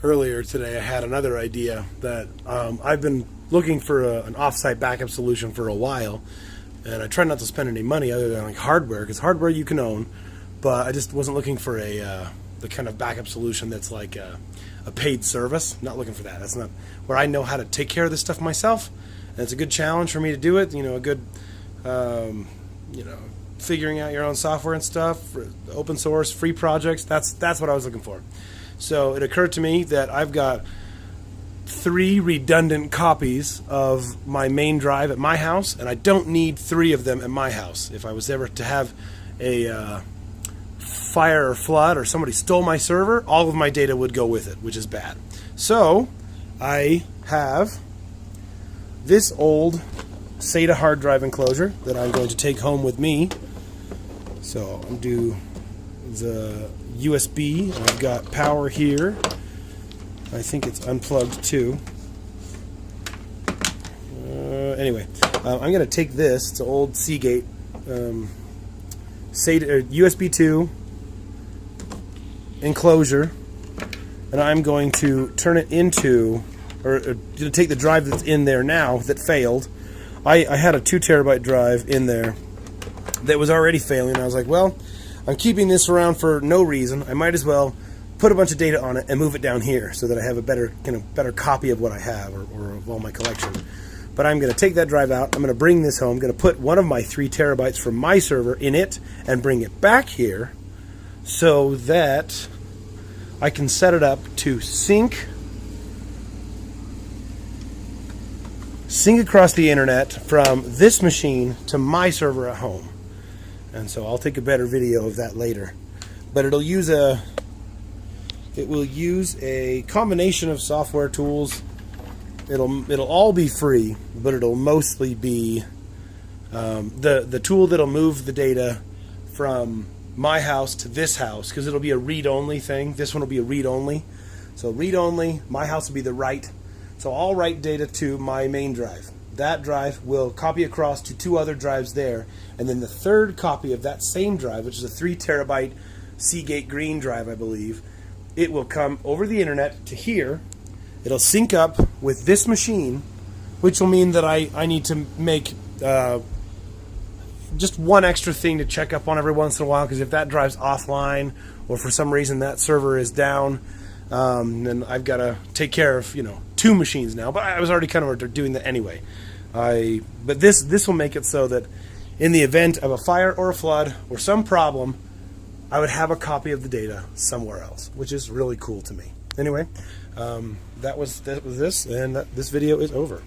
earlier today I had another idea that I've been looking for an off-site backup solution for a while, and I try not to spend any money other than like hardware, because hardware you can own, but I just wasn't looking for the kind of backup solution that's like a paid service. Not looking for that. That's not where I know how to take care of this stuff myself, and it's a good challenge for me to do it. A good figuring out your own software and stuff, for open source, free projects. That's what I was looking for. So it occurred to me that I've got 3 redundant copies of my main drive at my house, and I don't need 3 of them at my house. If I was ever to have a fire or flood, or somebody stole my server, all of my data would go with it, which is bad. So I have this old SATA hard drive enclosure that I'm going to take home with me. So I'll do the USB. I've got power here. I think it's unplugged too. Anyway, I'm going to take this. It's an old Seagate SATA USB 2 enclosure, and I'm going to turn it into, or to take the drive that's in there now that failed. I had a 2 terabyte drive in there that was already failing. I was like, well, I'm keeping this around for no reason. I might as well put a bunch of data on it and move it down here so that I have a better copy of what I have, or of all my collection. But I'm going to take that drive out. I'm going to bring this home. I'm going to put one of my 3 terabytes from my server in it and bring it back here so that I can set it up to sync across the internet from this machine to my server at home. And so I'll take a better video of that later. But it will use a combination of software tools. It'll all be free, but it'll mostly be the tool that'll move the data from my house to this house, because it'll be a read-only thing. This one will be a read-only. So read-only, my house will be the write. So I'll write data to my main drive. That drive will copy across to 2 other drives there, and then the 3rd copy of that same drive, which is a 3 terabyte Seagate Green drive, I believe, it will come over the internet to here. It'll sync up with this machine, which will mean that I need to make just one extra thing to check up on every once in a while, because if that drive's offline or for some reason that server is down, then I've got to take care of 2 machines now. But I was already kind of doing that anyway. But this will make it so that in the event of a fire or a flood or some problem, I would have a copy of the data somewhere else, which is really cool to me. Anyway, that was this, and this video is over.